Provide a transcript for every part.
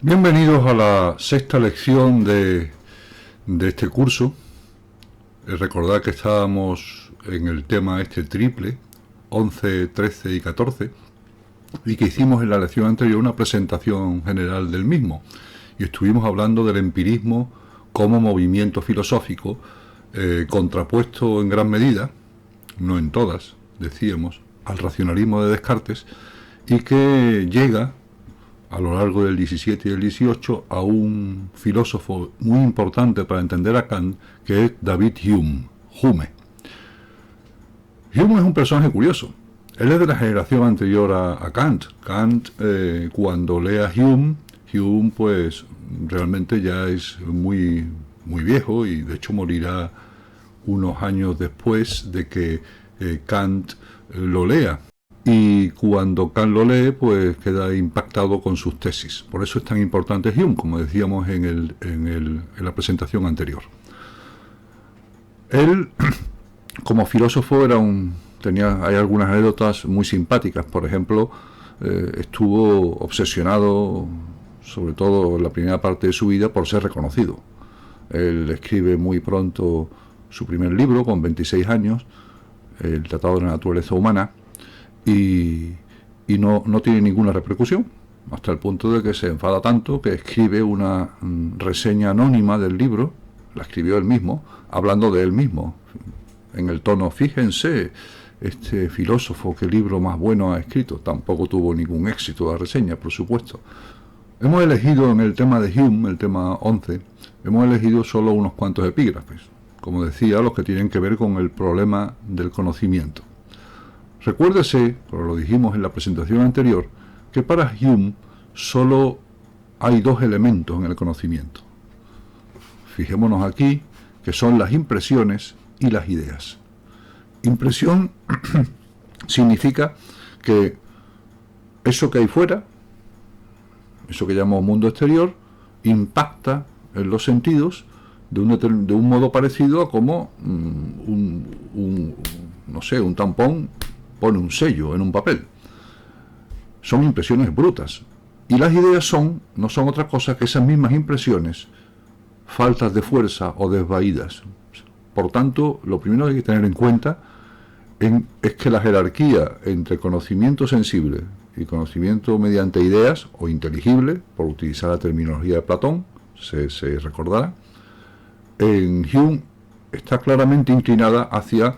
Bienvenidos a la sexta lección de este curso. Recordad que estábamos en el tema triple, 11, 13 y 14, y que hicimos en la lección anterior una presentación general del mismo. Y estuvimos hablando del empirismo como movimiento filosófico, contrapuesto en gran medida, no en todas, decíamos, al racionalismo de Descartes, y que llega a lo largo del 17 y el 18 a un filósofo muy importante para entender a Kant, que es David Hume. Hume es un personaje curioso. Él es de la generación anterior a Kant. Kant, cuando lee a Hume pues realmente ya es muy viejo, y de hecho morirá unos años después de que Kant lo lea. Y cuando Kant lo lee, pues queda impactado con sus tesis. Por eso es tan importante Hume, como decíamos en la presentación anterior. Él, como filósofo, hay algunas anécdotas muy simpáticas. Por ejemplo, estuvo obsesionado, sobre todo en la primera parte de su vida, por ser reconocido. Él escribe muy pronto su primer libro, con 26 años, el Tratado de la Naturaleza Humana, y no tiene ninguna repercusión, hasta el punto de que se enfada tanto que escribe una reseña anónima del libro, la escribió él mismo, hablando de él mismo, en el tono: fíjense, este filósofo, qué libro más bueno ha escrito. Tampoco tuvo ningún éxito la reseña, por supuesto. Hemos elegido en el tema de Hume, el tema 11, hemos elegido solo unos cuantos epígrafes, como decía, los que tienen que ver con el problema del conocimiento. Recuérdese, como lo dijimos en la presentación anterior, que para Hume solo hay dos elementos en el conocimiento. Fijémonos aquí que son las impresiones y las ideas. Impresión significa que eso que hay fuera, eso que llamamos mundo exterior, impacta en los sentidos de un modo parecido a como un tampón pone un sello en un papel. Son impresiones brutas. Y las ideas no son otra cosa que esas mismas impresiones, faltas de fuerza o desvaídas. Por tanto, lo primero que hay que tener en cuenta es que la jerarquía entre conocimiento sensible y conocimiento mediante ideas o inteligible, por utilizar la terminología de Platón, se recordará, en Hume está claramente inclinada hacia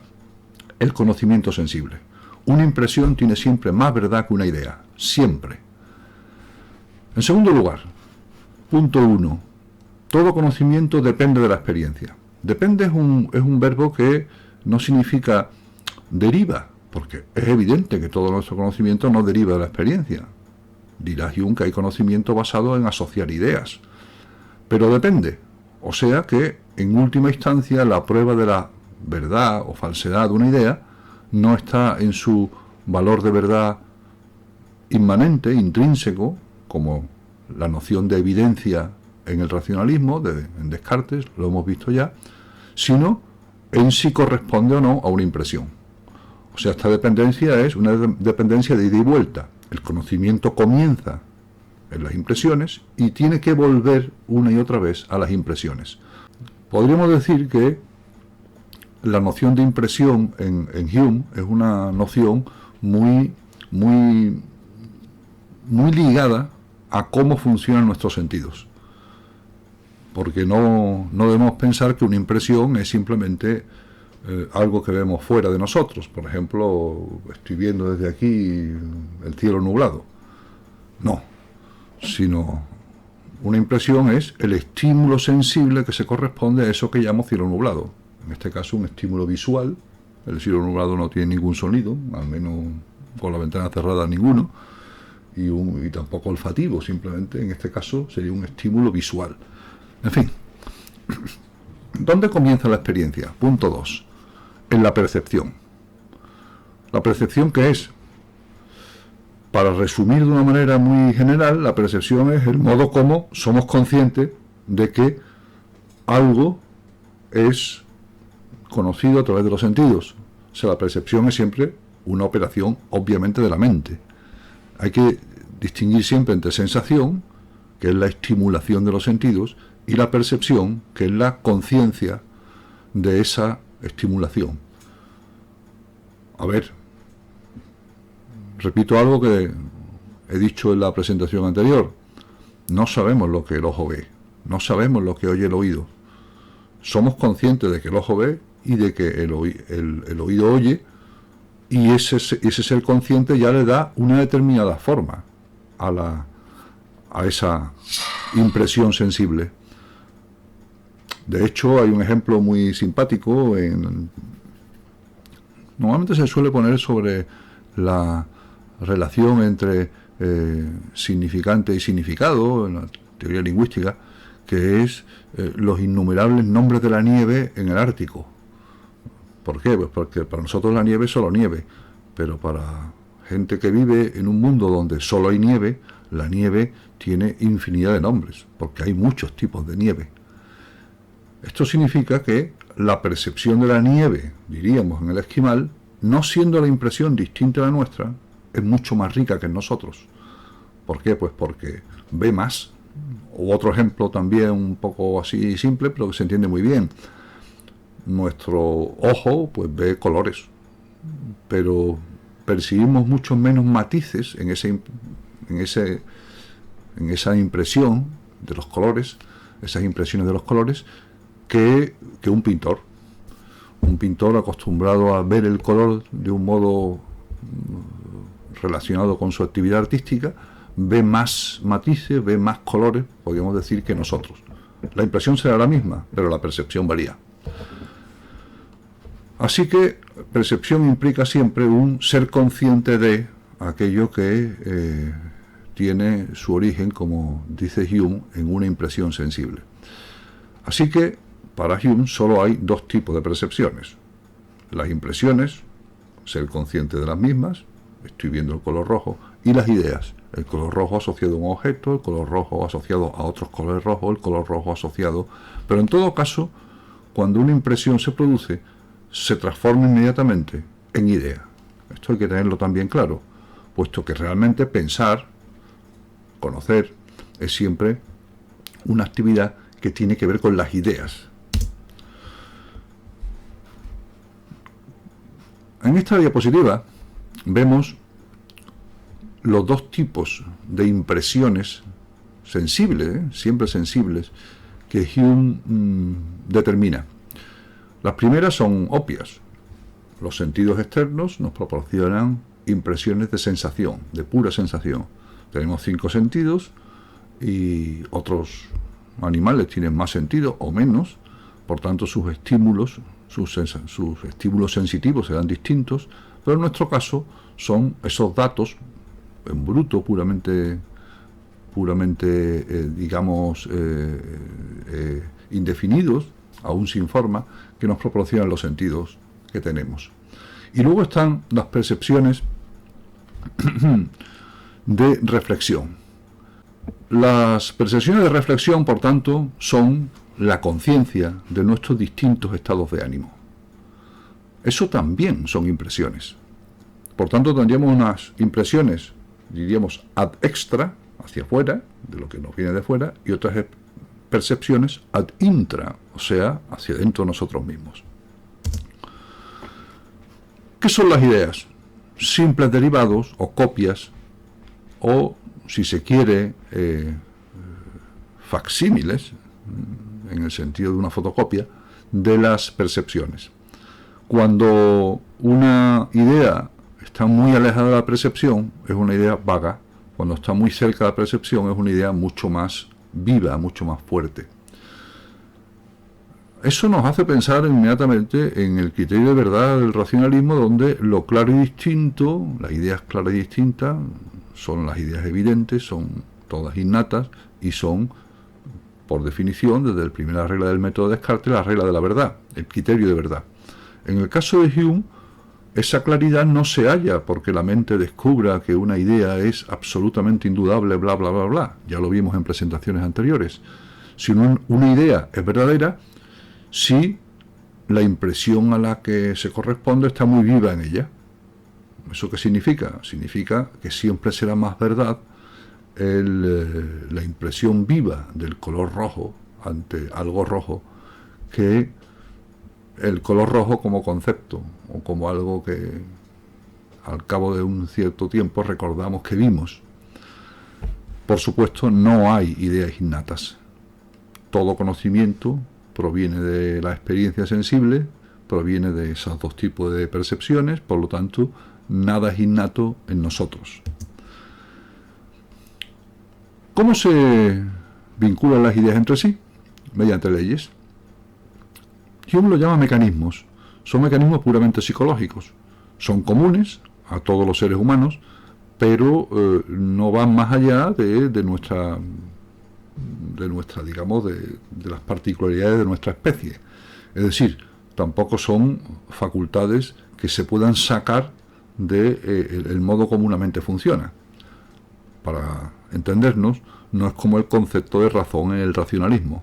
el conocimiento sensible. Una impresión tiene siempre más verdad que una idea, siempre. En segundo lugar, punto 1. Todo conocimiento depende de la experiencia. Depende es un verbo que no significa deriva, porque es evidente que todo nuestro conocimiento no deriva de la experiencia. Dirá Hume que hay conocimiento basado en asociar ideas. Pero depende, o sea que en última instancia la prueba de la verdad o falsedad de una idea no está en su valor de verdad inmanente, intrínseco, como la noción de evidencia en el racionalismo, en Descartes, lo hemos visto ya, sino en si corresponde o no a una impresión. O sea, esta dependencia es una dependencia de ida y vuelta. El conocimiento comienza en las impresiones y tiene que volver una y otra vez a las impresiones. Podríamos decir que la noción de impresión en Hume es una noción muy ligada a cómo funcionan nuestros sentidos. Porque no debemos pensar que una impresión es simplemente algo que vemos fuera de nosotros. Por ejemplo, estoy viendo desde aquí el cielo nublado. No, sino una impresión es el estímulo sensible que se corresponde a eso que llamo cielo nublado. En este caso, un estímulo visual. El cielo nublado no tiene ningún sonido, al menos con la ventana cerrada ninguno, y tampoco olfativo, simplemente en este caso sería un estímulo visual. En fin, ¿dónde comienza la experiencia? Punto 2. En la percepción. ¿La percepción qué es? Para resumir de una manera muy general, la percepción es el modo como somos conscientes de que algo es conocido a través de los sentidos. O sea, la percepción es siempre una operación, obviamente, de la mente. Hay que distinguir siempre entre sensación que es la estimulación de los sentidos, y la percepción, que es la conciencia de esa estimulación. A ver, repito algo que he dicho en la presentación anterior. No sabemos lo que el ojo ve, no sabemos lo que oye el oído. Somos conscientes de que el ojo ve y de que el oído oye, y ese ser consciente ya le da una determinada forma a esa impresión sensible. De hecho, hay un ejemplo muy simpático. Normalmente se suele poner sobre la relación entre significante y significado en la teoría lingüística, que es los innumerables nombres de la nieve en el Ártico. ¿Por qué? Pues porque para nosotros la nieve es solo nieve, pero para gente que vive en un mundo donde solo hay nieve, la nieve tiene infinidad de nombres, porque hay muchos tipos de nieve. Esto significa que la percepción de la nieve, diríamos en el esquimal, no siendo la impresión distinta a la nuestra, es mucho más rica que en nosotros. ¿Por qué? Pues porque ve más. O otro ejemplo también un poco así simple, pero que se entiende muy bien. Nuestro ojo pues ve colores, pero percibimos muchos menos matices en esa impresión de los colores, esas impresiones de los colores, que un pintor. Un pintor acostumbrado a ver el color de un modo relacionado con su actividad artística, ve más matices, ve más colores, podríamos decir, que nosotros. La impresión será la misma, pero la percepción varía. Así que percepción implica siempre un ser consciente de aquello que tiene su origen, como dice Hume, en una impresión sensible. Así que para Hume solo hay dos tipos de percepciones. Las impresiones, ser consciente de las mismas, estoy viendo el color rojo, y las ideas, el color rojo asociado a un objeto, el color rojo asociado a otros colores rojos, el color rojo asociado... Pero en todo caso, cuando una impresión se produce, se transforma inmediatamente en idea. Esto hay que tenerlo también claro, puesto que realmente pensar, conocer, es siempre una actividad que tiene que ver con las ideas. En esta diapositiva vemos los dos tipos de impresiones sensibles, siempre sensibles, que Hume determina. Las primeras son obvias. Los sentidos externos nos proporcionan impresiones de sensación, de pura sensación. Tenemos 5 sentidos y otros animales tienen más sentidos o menos, por tanto sus estímulos sensitivos serán distintos, pero en nuestro caso son esos datos en bruto, puramente digamos, indefinidos, aún sin forma, que nos proporcionan los sentidos que tenemos. Y luego están las percepciones de reflexión. Las percepciones de reflexión, por tanto, son la conciencia de nuestros distintos estados de ánimo. Eso también son impresiones. Por tanto, tendríamos unas impresiones, diríamos, ad extra, hacia afuera, de lo que nos viene de fuera, y otras percepciones ad intra, o sea, hacia dentro de nosotros mismos. ¿Qué son las ideas? Simples derivados o copias, o, si se quiere, facsímiles, en el sentido de una fotocopia, de las percepciones. Cuando una idea está muy alejada de la percepción, es una idea vaga. Cuando está muy cerca de la percepción, es una idea mucho más viva, mucho más fuerte. Eso nos hace pensar inmediatamente en el criterio de verdad del racionalismo, donde lo claro y distinto, las ideas claras y distintas, son las ideas evidentes, son todas innatas y son, por definición, desde la primera regla del método de Descartes, la regla de la verdad, el criterio de verdad. En el caso de Hume, esa claridad no se halla porque la mente descubra que una idea es absolutamente indudable, bla, bla, bla, bla. Ya lo vimos en presentaciones anteriores. Sino una idea es verdadera si la impresión a la que se corresponde está muy viva en ella. ¿Eso qué significa? Significa que siempre será más verdad la impresión viva del color rojo ante algo rojo que el color rojo como concepto o como algo que al cabo de un cierto tiempo recordamos que vimos. Por supuesto, no hay ideas innatas. Todo conocimiento proviene de la experiencia sensible, proviene de esos dos tipos de percepciones, por lo tanto, nada es innato en nosotros. ¿Cómo se vinculan las ideas entre sí? Mediante leyes. Hume lo llama mecanismos. Son mecanismos puramente psicológicos. Son comunes a todos los seres humanos, pero no van más allá de nuestra, digamos, de las particularidades de nuestra especie. Es decir, tampoco son facultades que se puedan sacar del modo comunamente funciona. Para entendernos, no es como el concepto de razón en el racionalismo,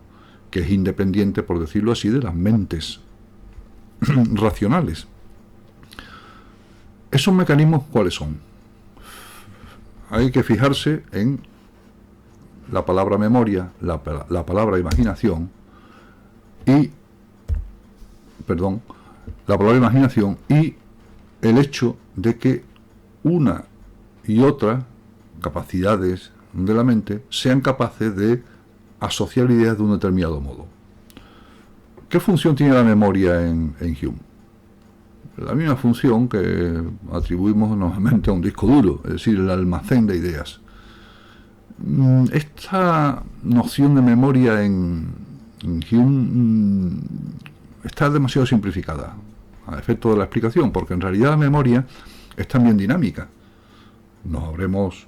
que es independiente, por decirlo así, de las mentes racionales. ¿Esos mecanismos cuáles son? Hay que fijarse en la palabra memoria, la palabra imaginación y, la palabra imaginación y el hecho de que una y otra capacidades de la mente sean capaces de asociar ideas de un determinado modo. ¿Qué función tiene la memoria en Hume? La misma función que atribuimos normalmente a un disco duro, es decir, el almacén de ideas. Esta noción de memoria en Hume está demasiado simplificada a efecto de la explicación, porque en realidad la memoria es también dinámica. Nos habremos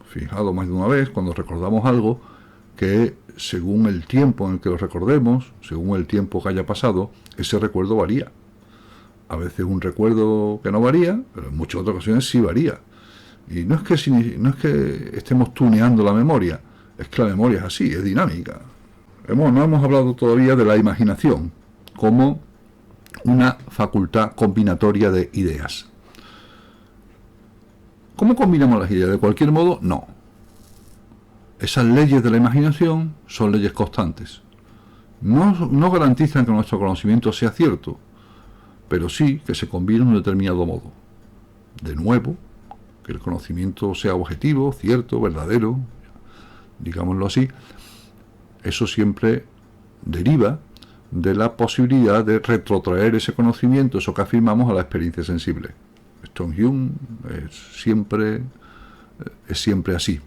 fijado más de una vez cuando recordamos algo que según el tiempo en el que lo recordemos, según el tiempo que haya pasado, ese recuerdo varía. A veces un recuerdo que no varía, pero en muchas otras ocasiones sí varía. Y no es que estemos tuneando la memoria, es que la memoria es así, es dinámica. No hemos hablado todavía de la imaginación como una facultad combinatoria de ideas. ¿Cómo combinamos las ideas? ¿De cualquier modo? No. Esas leyes de la imaginación son leyes constantes. No garantizan que nuestro conocimiento sea cierto, pero sí que se combina de un determinado modo. De nuevo, que el conocimiento sea objetivo, cierto, verdadero, digámoslo así, eso siempre deriva de la posibilidad de retrotraer ese conocimiento, eso que afirmamos, a la experiencia sensible. Esto en Hume es siempre así.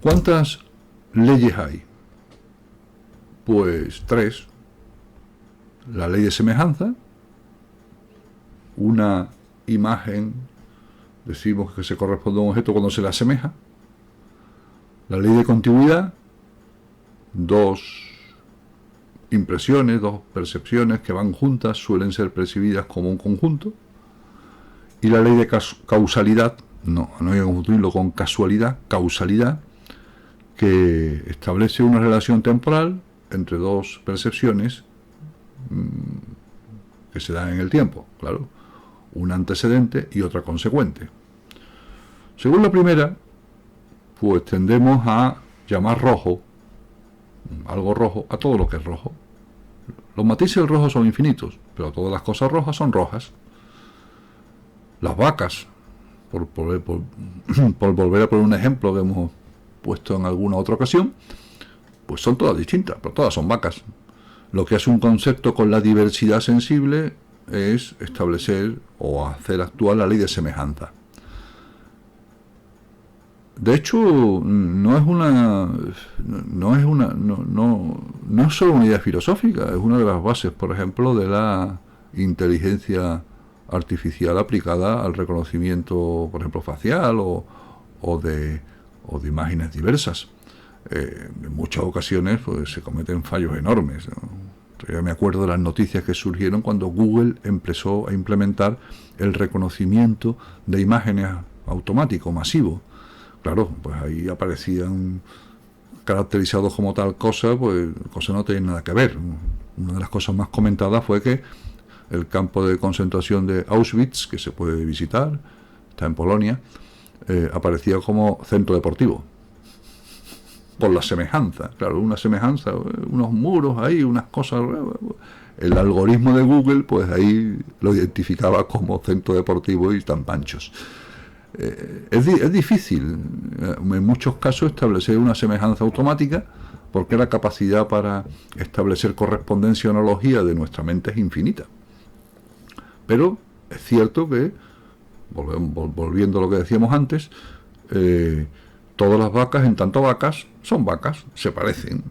¿Cuántas leyes hay? Pues 3. La ley de semejanza, una imagen, decimos que se corresponde a un objeto cuando se le asemeja. La ley de contigüidad, 2 impresiones, 2 percepciones que van juntas, suelen ser percibidas como un conjunto. Y la ley de causalidad, no hay que confundirlo con casualidad, causalidad, que establece una relación temporal entre 2 percepciones que se dan en el tiempo, claro, una antecedente y otra consecuente. Según la primera, pues tendemos a llamar rojo, algo rojo, a todo lo que es rojo. Los matices del rojo son infinitos, pero todas las cosas rojas son rojas. Las vacas, por volver a poner un ejemplo que hemos puesto en alguna otra ocasión, pues son todas distintas, pero todas son vacas. Lo que hace un concepto con la diversidad sensible es establecer o hacer actuar la ley de semejanza. De hecho, no es solo una idea filosófica, es una de las bases, por ejemplo, de la inteligencia artificial aplicada al reconocimiento, por ejemplo, facial o de imágenes diversas. En muchas ocasiones pues, se cometen fallos enormes, ¿no? Yo me acuerdo de las noticias que surgieron cuando Google empezó a implementar el reconocimiento de imágenes automático, masivo. Claro, pues ahí aparecían caracterizados como tal cosa, pues cosas no tienen nada que ver. Una de las cosas más comentadas fue que el campo de concentración de Auschwitz, que se puede visitar, está en Polonia, aparecía como centro deportivo. Por la semejanza, claro, una semejanza, unos muros ahí, unas cosas. El algoritmo de Google, pues ahí lo identificaba como centro deportivo y tan panchos. Es difícil, en muchos casos, establecer una semejanza automática, porque la capacidad para establecer correspondencia o analogía de nuestra mente es infinita. Pero es cierto que, volviendo a lo que decíamos antes, todas las vacas, en tanto vacas, son vacas, se parecen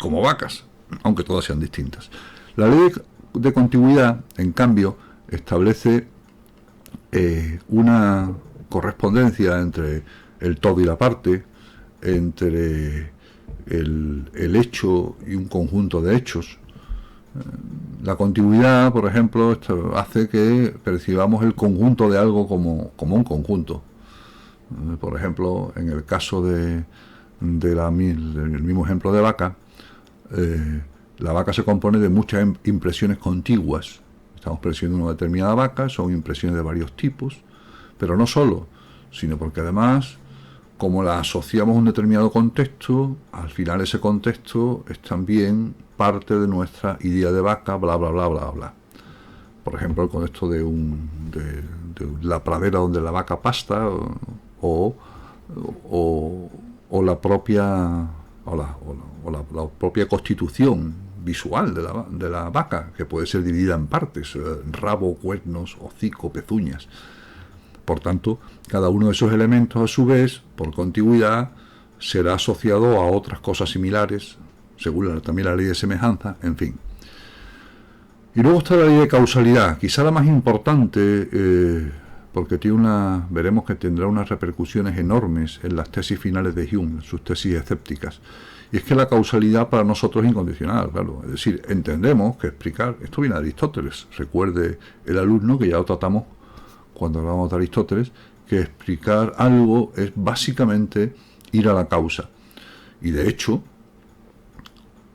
como vacas, aunque todas sean distintas. La ley de contigüidad, en cambio, establece una correspondencia entre el todo y la parte, entre el hecho y un conjunto de hechos. La contigüidad, por ejemplo, hace que percibamos el conjunto de algo como un conjunto. Por ejemplo, en el caso del mismo ejemplo de vaca, la vaca se compone de muchas impresiones contiguas. Estamos percibiendo una determinada vaca, son impresiones de varios tipos, pero no solo, sino porque además, como la asociamos a un determinado contexto, al final ese contexto es también parte de nuestra idea de vaca, bla, bla, bla, bla, bla. Por ejemplo, el contexto de la pradera donde la vaca pasta, o la propia la propia constitución visual de la vaca, que puede ser dividida en partes, rabo, cuernos, hocico, pezuñas. Por tanto, cada uno de esos elementos, a su vez, por contigüidad, será asociado a otras cosas similares, según también la ley de semejanza, en fin. Y luego está la ley de causalidad, quizá la más importante, porque veremos que tendrá unas repercusiones enormes en las tesis finales de Hume, sus tesis escépticas. Y es que la causalidad para nosotros es incondicional, claro. Es decir, entendemos que explicar, esto viene de Aristóteles, recuerde el alumno que ya lo tratamos cuando hablamos de Aristóteles, que explicar algo es básicamente ir a la causa. Y de hecho,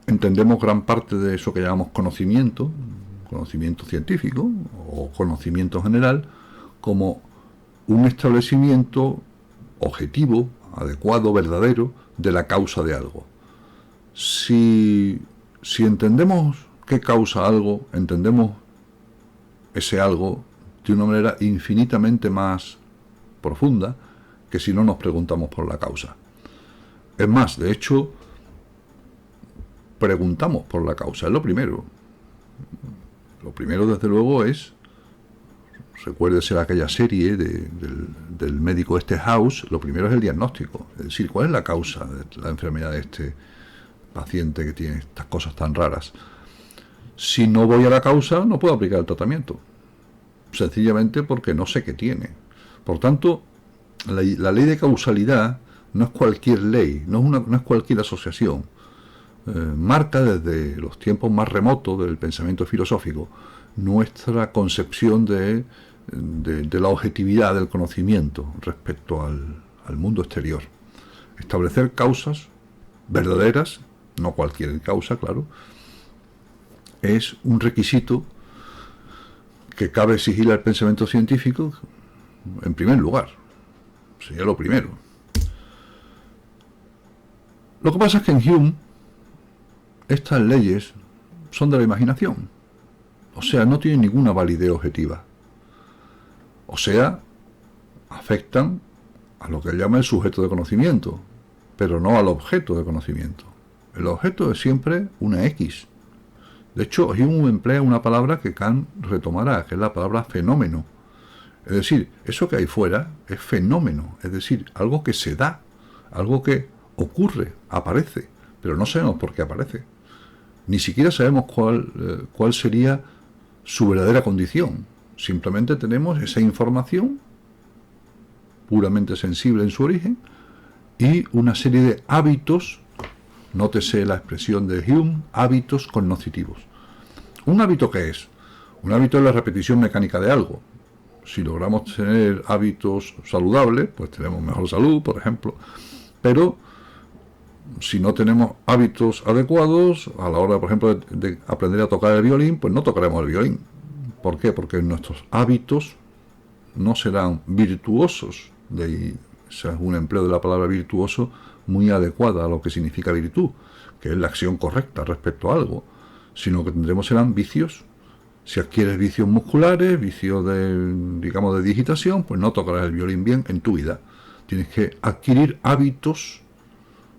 entendemos gran parte de eso que llamamos conocimiento científico o conocimiento general, como un establecimiento objetivo, adecuado, verdadero, de la causa de algo. Si entendemos qué causa algo, entendemos ese algo de una manera infinitamente más profunda que si no nos preguntamos por la causa. Es más, de hecho, preguntamos por la causa, es lo primero. Lo primero, desde luego, es, recuérdese aquella serie del médico House, lo primero es el diagnóstico, es decir, ¿cuál es la causa de la enfermedad de este paciente que tiene estas cosas tan raras? Si no voy a la causa, no puedo aplicar el tratamiento, sencillamente porque no sé qué tiene. Por tanto, la ley de causalidad no es cualquier ley, no es cualquier asociación. Marca desde los tiempos más remotos del pensamiento filosófico nuestra concepción de la objetividad del conocimiento respecto al mundo exterior. Establecer causas verdaderas, no cualquier causa, claro, es un requisito que cabe exigir al pensamiento científico en primer lugar. Sería lo primero. Lo que pasa es que en Hume estas leyes son de la imaginación, o sea, no tienen ninguna validez objetiva, o sea, afectan a lo que él llama el sujeto de conocimiento, pero no al objeto de conocimiento. El objeto es siempre una X. De hecho, Hume emplea una palabra que Kant retomará, que es la palabra fenómeno. Es decir, eso que hay fuera es fenómeno, es decir, algo que se da, algo que ocurre, aparece, pero no sabemos por qué aparece. Ni siquiera sabemos cuál sería su verdadera condición. Simplemente tenemos esa información puramente sensible en su origen y una serie de hábitos, nótese la expresión de Hume, hábitos cognitivos. ¿Un hábito qué es? Un hábito es la repetición mecánica de algo. Si logramos tener hábitos saludables, pues tenemos mejor salud, por ejemplo, pero si no tenemos hábitos adecuados, a la hora, por ejemplo, de aprender a tocar el violín, pues no tocaremos el violín. ¿Por qué? Porque nuestros hábitos no serán virtuosos, de ese es un empleo de la palabra virtuoso muy adecuada a lo que significa virtud, que es la acción correcta respecto a algo, sino que tendremos serán vicios. Si adquieres vicios musculares, vicios de, digamos, de digitación, pues no tocarás el violín bien en tu vida. Tienes que adquirir hábitos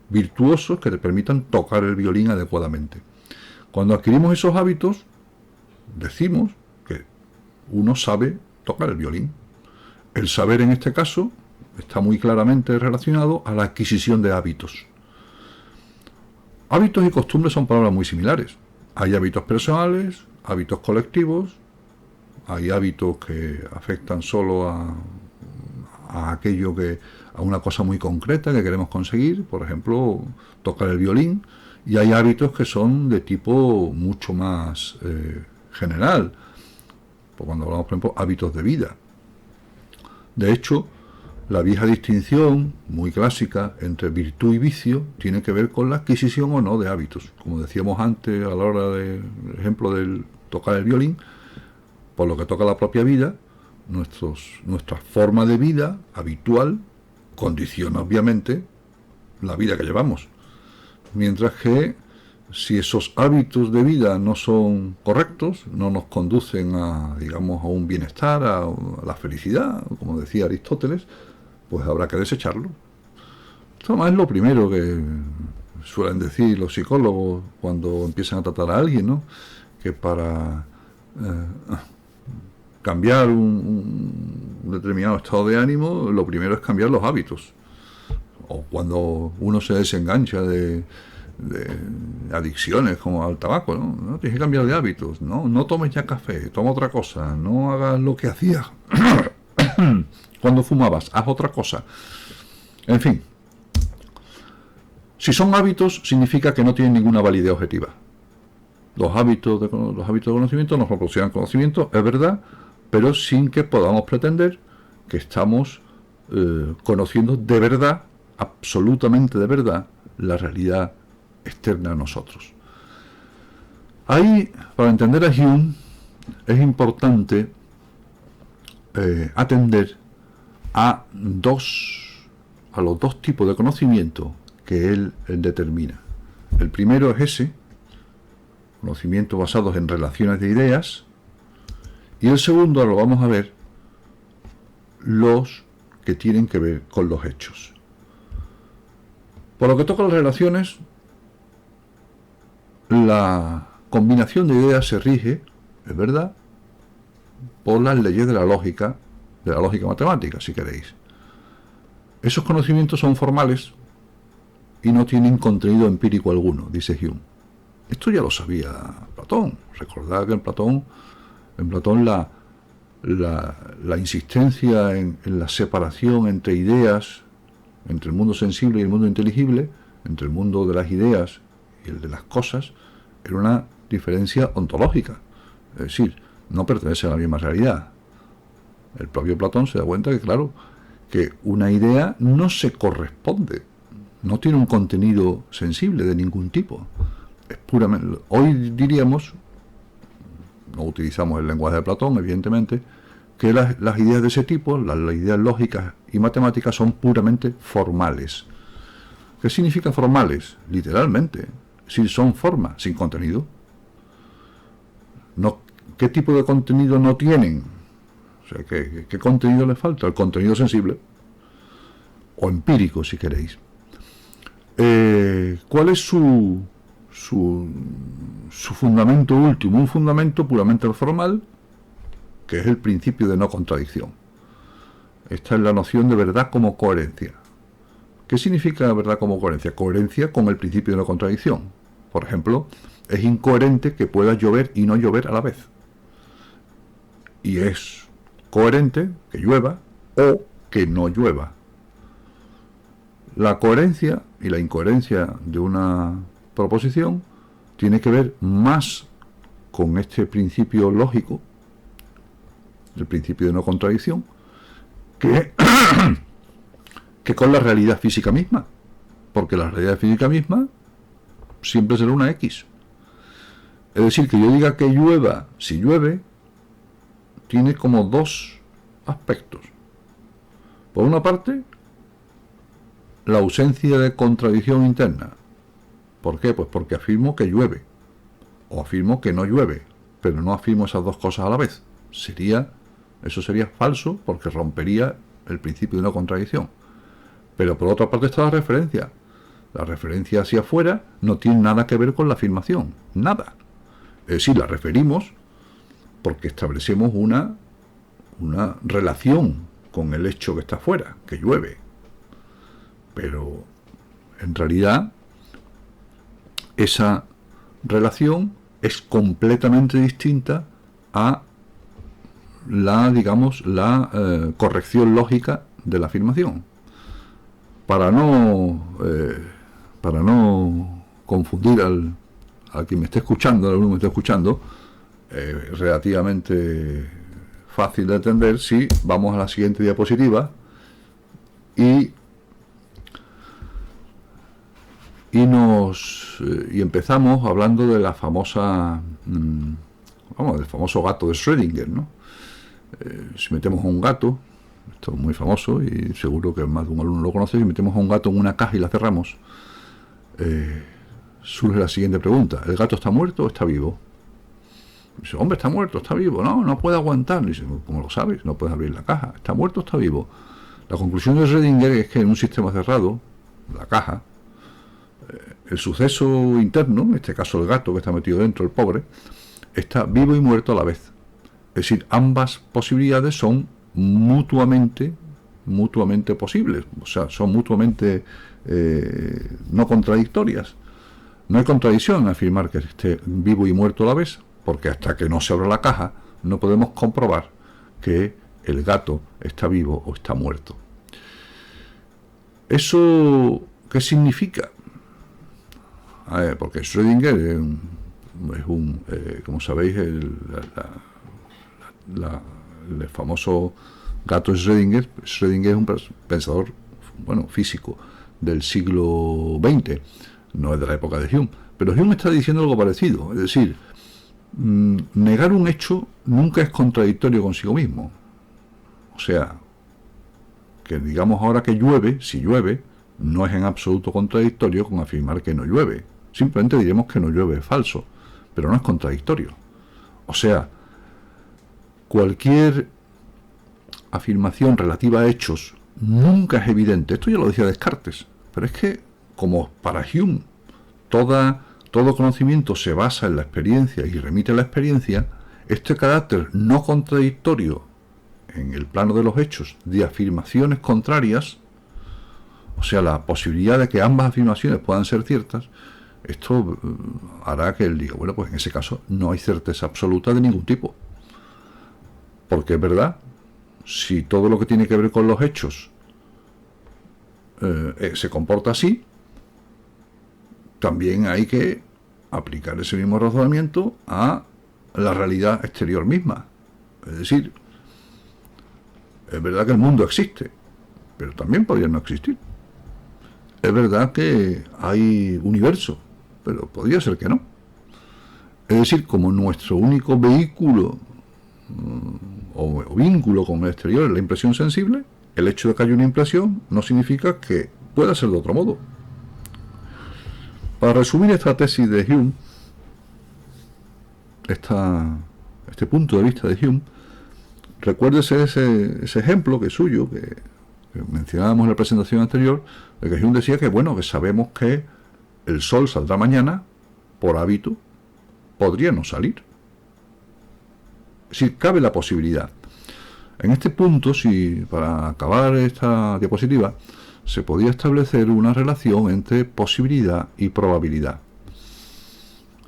virtuosos que te permitan tocar el violín adecuadamente. Cuando adquirimos esos hábitos, decimos que uno sabe tocar el violín. El saber en este caso está muy claramente relacionado a la adquisición de hábitos. Hábitos y costumbres son palabras muy similares. Hay hábitos personales, hábitos colectivos, hay hábitos que afectan solo a aquello que, a una cosa muy concreta que queremos conseguir, por ejemplo, tocar el violín, y hay hábitos que son de tipo mucho más general, pues cuando hablamos, por ejemplo, hábitos de vida. De hecho, la vieja distinción, muy clásica, entre virtud y vicio, tiene que ver con la adquisición o no de hábitos. Como decíamos antes, a la hora del ejemplo del tocar el violín, por lo que toca la propia vida, nuestra forma de vida habitual condiciona obviamente la vida que llevamos. Mientras que si esos hábitos de vida no son correctos, no nos conducen a, digamos, a un bienestar, a la felicidad, como decía Aristóteles, pues habrá que desecharlo. Esto además es lo primero que suelen decir los psicólogos cuando empiezan a tratar a alguien, ¿no? Que para cambiar un determinado estado de ánimo, lo primero es cambiar los hábitos. O cuando uno se desengancha de adicciones como al tabaco, ¿no? Tienes que cambiar de hábitos, no tomes ya café, toma otra cosa, no hagas lo que hacías cuando fumabas, haz otra cosa. En fin, si son hábitos, significa que no tienen ninguna validez objetiva. Los hábitos de conocimiento nos proporcionan conocimiento, es verdad, pero sin que podamos pretender que estamos conociendo de verdad, absolutamente de verdad, la realidad externa a nosotros. Ahí, para entender a Hume, es importante atender a los dos tipos de conocimiento que él determina. El primero es ese, conocimiento basados en relaciones de ideas, y el segundo, lo vamos a ver, los que tienen que ver con los hechos. Por lo que toca a las relaciones, la combinación de ideas se rige, es verdad, por las leyes de la lógica matemática, si queréis. Esos conocimientos son formales y no tienen contenido empírico alguno, dice Hume. Esto ya lo sabía Platón. Recordad que en Platón la insistencia en la separación entre ideas, entre el mundo sensible y el mundo inteligible, entre el mundo de las ideas y el de las cosas, era una diferencia ontológica. Es decir, no pertenece a la misma realidad. El propio Platón se da cuenta que, claro, que una idea no se corresponde, no tiene un contenido sensible de ningún tipo. Es puramente, hoy diríamos, no utilizamos el lenguaje de Platón, evidentemente, que las ideas de ese tipo, las ideas lógicas y matemáticas, son puramente formales. ¿Qué significa formales? Literalmente, si son forma, sin contenido. No, ¿qué tipo de contenido no tienen? O sea, ¿qué contenido les falta? El contenido sensible, o empírico, si queréis. ¿Cuál es su fundamento último? Un fundamento puramente formal, que es el principio de no contradicción. Esta es la noción de verdad como coherencia. ¿Qué significa verdad como coherencia? Coherencia con el principio de no contradicción. Por ejemplo, es incoherente que pueda llover y no llover a la vez. Y es coherente que llueva o que no llueva. La coherencia y la incoherencia de una proposición tiene que ver más con este principio lógico, el principio de no contradicción, que con la realidad física misma, porque la realidad física misma siempre será una X. Es decir, que yo diga que llueva, si llueve, tiene como dos aspectos. Por una parte, la ausencia de contradicción interna. ¿Por qué? Pues porque afirmo que llueve, o afirmo que no llueve, pero no afirmo esas dos cosas a la vez. Eso sería falso, porque rompería el principio de una contradicción. Pero por otra parte está la referencia. La referencia hacia afuera no tiene nada que ver con la afirmación, nada. Es decir, la referimos porque establecemos una relación con el hecho que está afuera, que llueve. Pero en realidad esa relación es completamente distinta a la corrección lógica de la afirmación. Para no confundir al quien me esté escuchando, al alumno que me esté escuchando, relativamente fácil de entender si vamos a la siguiente diapositiva y empezamos hablando de la famosa del famoso gato de Schrödinger, ¿no? Si metemos a un gato, esto es muy famoso y seguro que más de un alumno lo conoce, si metemos a un gato en una caja y la cerramos, surge la siguiente pregunta: ¿el gato está muerto o está vivo? Dice, hombre, está muerto, está vivo, no puede aguantar. Dice, ¿cómo lo sabes? No puedes abrir la caja, ¿está muerto o está vivo? La conclusión de Schrödinger es que en un sistema cerrado, la caja, el suceso interno, en este caso el gato que está metido dentro, el pobre, está vivo y muerto a la vez. Es decir, ambas posibilidades son mutuamente posibles, o sea, son mutuamente no contradictorias. No hay contradicción en afirmar que esté vivo y muerto a la vez, porque hasta que no se abra la caja no podemos comprobar que el gato está vivo o está muerto. ¿Eso qué significa? Porque Schrödinger como sabéis, el famoso gato Schrödinger es un pensador, físico del siglo XX, no es de la época de Hume, pero Hume está diciendo algo parecido, es decir, negar un hecho nunca es contradictorio consigo mismo. O sea, que digamos ahora que llueve, si llueve, no es en absoluto contradictorio con afirmar que no llueve. Simplemente diremos que no llueve, es falso, pero no es contradictorio. O sea, cualquier afirmación relativa a hechos nunca es evidente. Esto ya lo decía Descartes, pero es que, como para Hume, todo conocimiento se basa en la experiencia y remite a la experiencia, este carácter no contradictorio en el plano de los hechos de afirmaciones contrarias, o sea, la posibilidad de que ambas afirmaciones puedan ser ciertas, esto hará que él diga, bueno, pues en ese caso no hay certeza absoluta de ningún tipo. Porque es verdad, si todo lo que tiene que ver con los hechos se comporta así, también hay que aplicar ese mismo razonamiento a la realidad exterior misma. Es decir, es verdad que el mundo existe, pero también podría no existir. Es verdad que hay universo, pero podría ser que no. Es decir, como nuestro único vehículo o vínculo con el exterior es la impresión sensible, el hecho de que haya una impresión no significa que pueda ser de otro modo. Para resumir esta tesis de Hume, este punto de vista de Hume, recuérdese ese ejemplo que es suyo, que mencionábamos en la presentación anterior, de que Hume decía que, que sabemos que el sol saldrá mañana, por hábito, podría no salir. Es decir, cabe la posibilidad. En este punto, para acabar esta diapositiva, se podía establecer una relación entre posibilidad y probabilidad.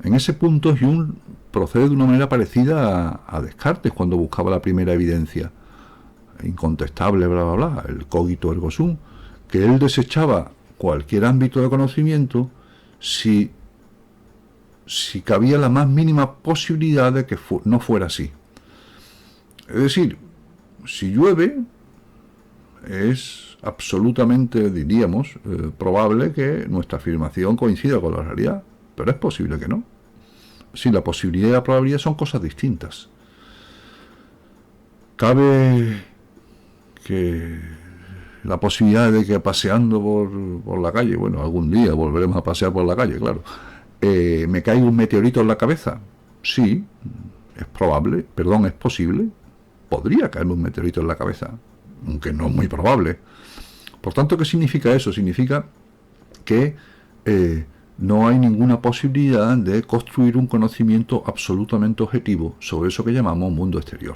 En ese punto, Hume procede de una manera parecida a Descartes cuando buscaba la primera evidencia incontestable, bla, bla, bla, el cogito ergo sum, que él desechaba cualquier ámbito de conocimiento si cabía la más mínima posibilidad de que no fuera así. Es decir, si llueve, es absolutamente, diríamos, probable que nuestra afirmación coincida con la realidad, pero es posible que no. Si la posibilidad y la probabilidad son cosas distintas. Cabe que la posibilidad de que paseando por la calle, bueno, algún día volveremos a pasear por la calle, claro, me caiga un meteorito en la cabeza. Sí, es probable, perdón, es posible, podría caerme un meteorito en la cabeza, aunque no es muy probable. Por tanto, ¿qué significa eso? Significa que no hay ninguna posibilidad de construir un conocimiento absolutamente objetivo sobre eso que llamamos mundo exterior.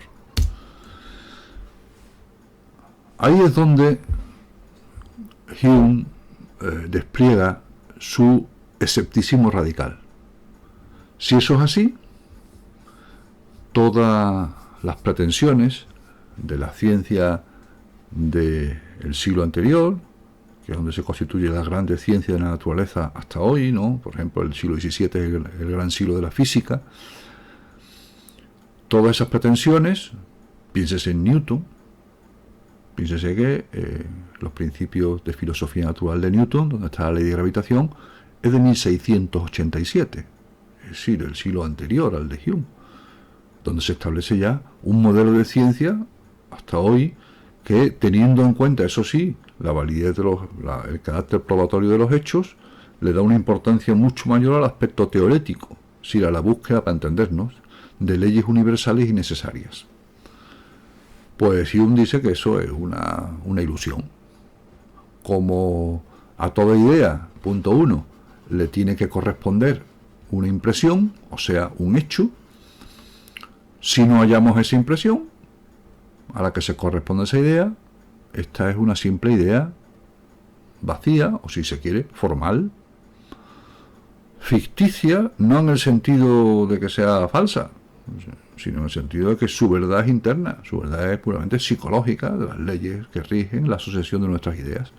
Ahí es donde Hume despliega su escepticismo radical. Si eso es así, todas las pretensiones de la ciencia del siglo anterior, que es donde se constituye la grande ciencia de la naturaleza hasta hoy, ¿no? Por ejemplo, el siglo XVII es el gran siglo de la física. Todas esas pretensiones, piénsese en Newton, piénsese que los principios de filosofía natural de Newton, donde está la ley de gravitación, es de 1687, es decir, el siglo anterior al de Hume, donde se establece ya un modelo de ciencia hasta hoy que, teniendo en cuenta, eso sí, la validez de el carácter probatorio de los hechos, le da una importancia mucho mayor al aspecto teorético, es decir, a la búsqueda, para entendernos, de leyes universales y necesarias. Pues Hume dice que eso es una ilusión. Como a toda idea, punto 1, le tiene que corresponder una impresión, o sea, un hecho. Si no hallamos esa impresión a la que se corresponde esa idea, esta es una simple idea vacía, o si se quiere, formal, ficticia, no en el sentido de que sea falsa, sino en el sentido de que su verdad es interna, su verdad es puramente psicológica, de las leyes que rigen la asociación de nuestras ideas.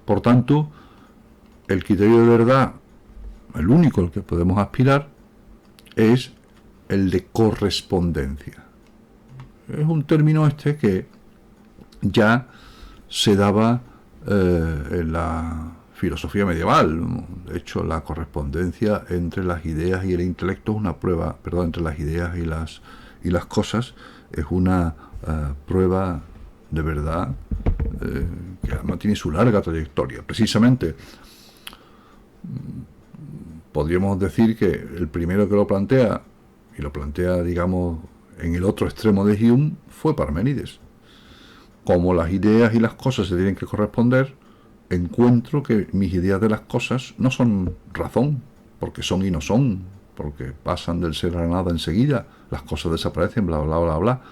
Por tanto, el criterio de verdad, el único al que podemos aspirar, es el de correspondencia. Es un término que ya se daba en la filosofía medieval. De hecho, la correspondencia entre las ideas y el intelecto es una prueba, perdón, entre las ideas y las cosas es una prueba de verdad que además tiene su larga trayectoria. Precisamente, podríamos decir que el primero que lo plantea, y lo plantea, digamos, en el otro extremo de Hume, fue Parménides. Como las ideas y las cosas se tienen que corresponder, encuentro que mis ideas de las cosas no son razón, porque son y no son, porque pasan del ser a la nada enseguida, las cosas desaparecen, bla, bla, bla, bla.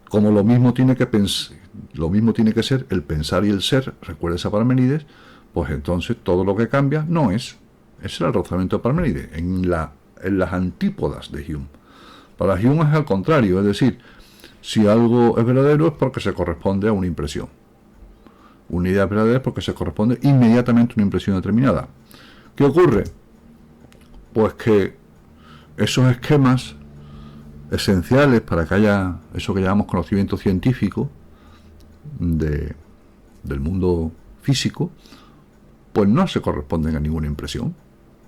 Como lo mismo tiene que ser el pensar y el ser, recuerdes a Parménides, pues entonces todo lo que cambia no es. Ese era el razonamiento de Parménides, en las antípodas de Hume. Para Hume es al contrario, es decir, si algo es verdadero es porque se corresponde a una impresión. Una idea verdadera es porque se corresponde inmediatamente a una impresión determinada. ¿Qué ocurre? Pues que esos esquemas esenciales para que haya eso que llamamos conocimiento científico del mundo físico, pues no se corresponden a ninguna impresión.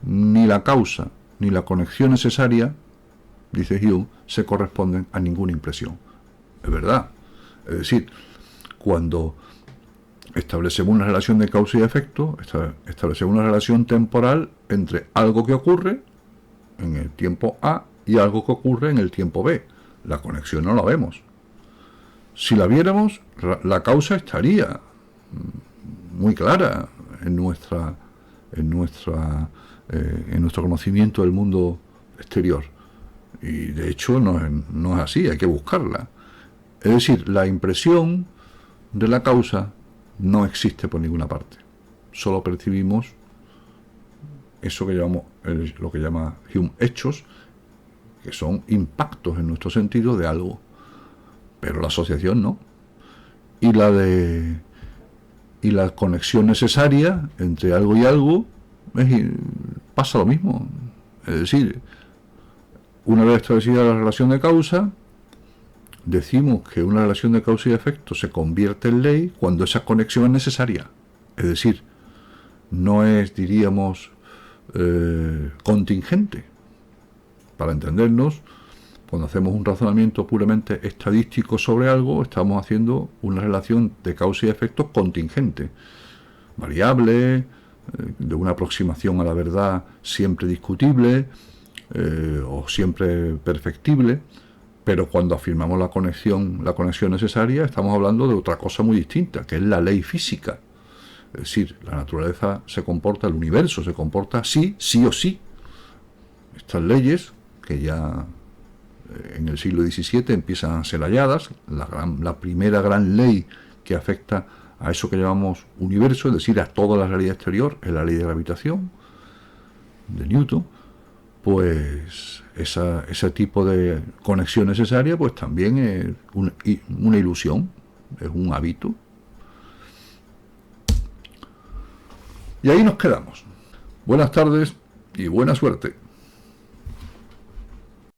Ni la causa ni la conexión necesaria, dice Hume, se corresponden a ninguna impresión. Es verdad. Es decir, cuando establecemos una relación de causa y efecto, establecemos una relación temporal entre algo que ocurre en el tiempo A y algo que ocurre en el tiempo B. La conexión no la vemos. Si la viéramos, la causa estaría muy clara en nuestro conocimiento del mundo exterior. Y de hecho no es así, hay que buscarla. Es decir, la impresión de la causa no existe por ninguna parte. Solo percibimos eso que llamamos, lo que llama Hume, hechos, que son impactos en nuestro sentido de algo. Pero la asociación no. Y la conexión necesaria entre algo y algo pasa lo mismo. Es decir, una vez establecida la relación de causa, decimos que una relación de causa y efecto se convierte en ley cuando esa conexión es necesaria. Es decir, no es, diríamos, contingente. Para entendernos, Cuando hacemos un razonamiento puramente estadístico sobre algo, estamos haciendo una relación de causa y efecto contingente, variable, de una aproximación a la verdad siempre discutible o siempre perfectible, pero cuando afirmamos la conexión necesaria, estamos hablando de otra cosa muy distinta, que es la ley física. Es decir, la naturaleza se comporta, el universo se comporta así, sí o sí. Estas leyes, que ya en el siglo XVII empiezan a ser halladas, la primera gran ley que afecta a eso que llamamos universo, es decir, a toda la realidad exterior, es la ley de gravitación de Newton. Pues ese tipo de conexión necesaria pues también es una ilusión, es un hábito. Y ahí nos quedamos. Buenas tardes y buena suerte.